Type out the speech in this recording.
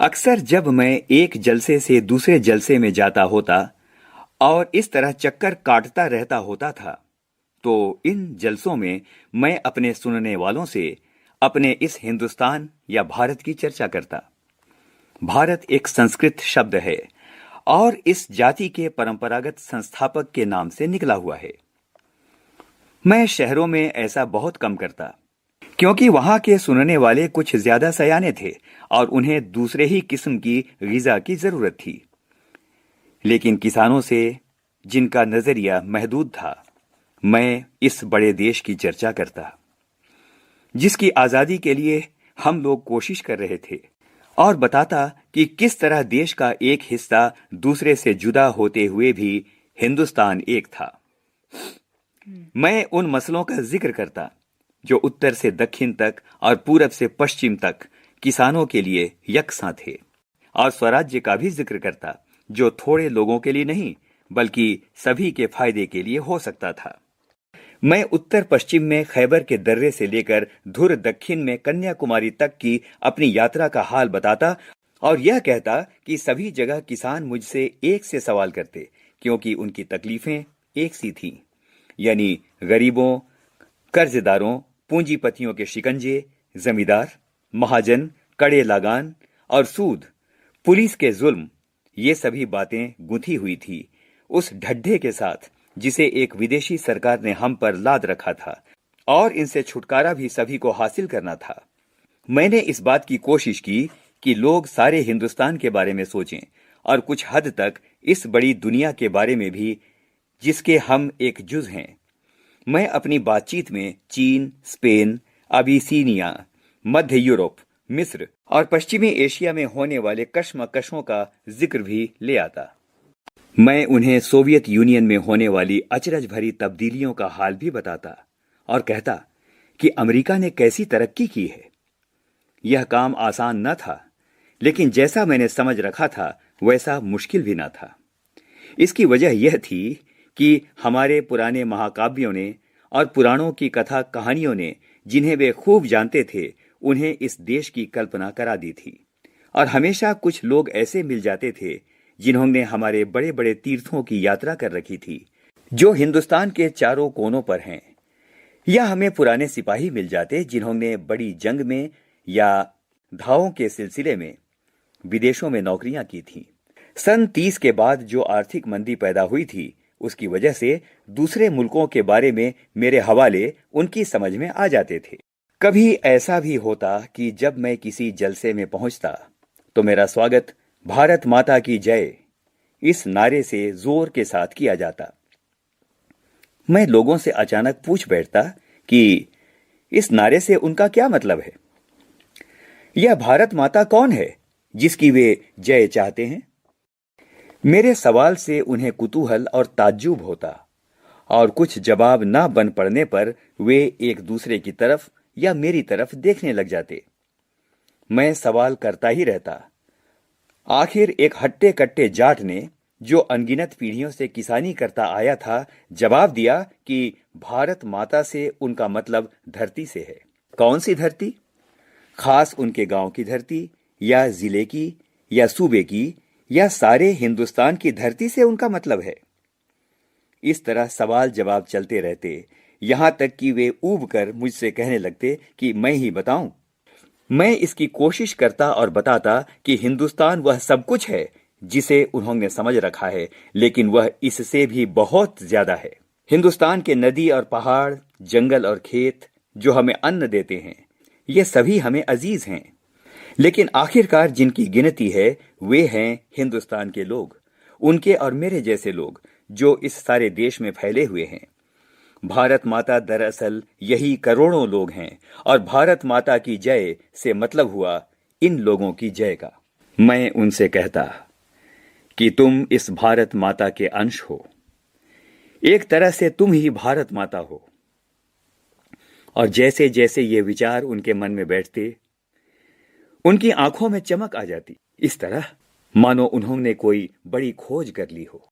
अक्सर जब मैं एक जलसे से दूसरे जलसे में जाता होता और इस तरह चक्कर काटता रहता होता था, तो इन जलसों में मैं अपने सुनने वालों से अपने इस हिंदुस्तान या भारत की चर्चा करता। भारत एक संस्कृत शब्द है और इस जाति के परंपरागत संस्थापक के नाम से निकला हुआ है। मैं शहरों में ऐसा बहुत कम करता, क्योंकि वहां के सुनने वाले कुछ ज्यादा सयाने थे और उन्हें दूसरे ही किस्म की ग़िज़ा की जरूरत थी। लेकिन किसानों से, जिनका नजरिया महदूद था, मैं इस बड़े देश की चर्चा करता, जिसकी आजादी के लिए हम लोग कोशिश कर रहे थे, और बताता कि किस तरह देश का एक हिस्सा दूसरे से जुदा होते हुए भी हिंदुस्तान एक था। मैं उन मसलों का जिक्र करता जो उत्तर से दक्षिण तक और पूरब से पश्चिम तक किसानों के लिए यकसां थे, और स्वराज्य का भी जिक्र करता जो थोड़े लोगों के लिए नहीं बल्कि सभी के फायदे के लिए हो सकता था। मैं उत्तर पश्चिम में खैबर के दर्रे से लेकर धुर दक्षिण में कन्याकुमारी तक की अपनी यात्रा का हाल बताता और यह कहता कि सभी जगह किसान मुझसे एक से सवाल करते, क्योंकि उनकी तकलीफें एक सी थीं, यानी गरीबों, कर्जदारों, पूंजीपतियों के शिकंजे, जमींदार, महाजन, कड़े लगान और सूद, पुलिस के जुल्म। ये सभी बातें गुंथी हुई थी उस ढड्ढे के साथ जिसे एक विदेशी सरकार ने हम पर लाद रखा था, और इनसे छुटकारा भी सभी को हासिल करना था। मैंने इस बात की कोशिश की कि लोग सारे हिंदुस्तान के बारे में सोचें और कुछ हद तक इस बड़ी दुनिया के बारे में भी, जिसके हम एक जुज हैं। मैं अपनी बातचीत में चीन, स्पेन, अबिसीनिया, मध्य यूरोप, मिस्र और पश्चिमी एशिया में होने वाले कशमकशों का जिक्र भी ले आता। मैं उन्हें सोवियत यूनियन में होने वाली अचरज भरी तब्दीलियों का हाल भी बताता और कहता कि अमेरिका ने कैसी तरक्की की है। यह काम आसान न था, लेकिन जैसा मैंने समझ रखा था वैसा मुश्किल भी न था। इसकी वजह यह थी कि हमारे पुराने महाकाव्यों ने और पुराणों की कथा कहानियों ने, जिन्हें वे खूब जानते थे, उन्हें इस देश की कल्पना करा दी थी। और हमेशा कुछ लोग ऐसे मिल जाते थे जिन्होंने हमारे बड़े बड़े तीर्थों की यात्रा कर रखी थी, जो हिंदुस्तान के चारों कोनों पर हैं। या हमें पुराने सिपाही मिल जाते जिन्होंने बड़ी जंग में या धावों के सिलसिले में विदेशों में नौकरियां की थीं। सन 30 के बाद जो आर्थिक मंदी पैदा हुई थी, उसकी वजह से दूसरे मुल्कों के बारे में मेरे हवाले उनकी समझ में आ जाते थे। कभी ऐसा भी होता कि जब मैं किसी जलसे में पहुंचता तो मेरा स्वागत भारत माता की जय इस नारे से जोर के साथ किया जाता। मैं लोगों से अचानक पूछ बैठता कि इस नारे से उनका क्या मतलब है। यह भारत माता कौन है जिसकी वे जय चाहते हैं? मेरे सवाल से उन्हें कुतूहल और ताज्जुब होता, और कुछ जवाब ना बन पड़ने पर वे एक दूसरे की तरफ या मेरी तरफ देखने लग जाते। मैं सवाल करता ही रहता। आखिर एक हट्टे कट्टे जाट ने, जो अनगिनत पीढ़ियों से किसानी करता आया था, जवाब दिया कि भारत माता से उनका मतलब धरती से है। कौन सी धरती? खास उनके गांव की धरती, या जिले की, या सूबे की, या सारे हिंदुस्तान की धरती से उनका मतलब है। इस तरह सवाल जवाब चलते रहते, यहां तक कि वे ऊब कर मुझसे कहने लगते कि मैं ही बताऊं। मैं इसकी कोशिश करता और बताता कि हिंदुस्तान वह सब कुछ है जिसे उन्होंने समझ रखा है, लेकिन वह इससे भी बहुत ज्यादा है। हिंदुस्तान के नदी और पहाड़, जंगल और खेत जो हमें अन्न देते हैं, ये सभी हमें अजीज हैं। लेकिन आखिरकार जिनकी गिनती है वे हैं हिंदुस्तान के लोग, उनके और मेरे जैसे लोग जो इस सारे देश में फैले हुए हैं। भारत माता दरअसल यही करोड़ों लोग हैं, और भारत माता की जय से मतलब हुआ इन लोगों की जय का। मैं उनसे कहता कि तुम इस भारत माता के अंश हो। एक तरह से तुम ही भारत माता हो। और जैसे जैसे ये विचार उनके मन में बैठते, उनकी आंखों में चमक आ जाती, इस तरह मानो उन्होंने कोई बड़ी खोज कर ली हो।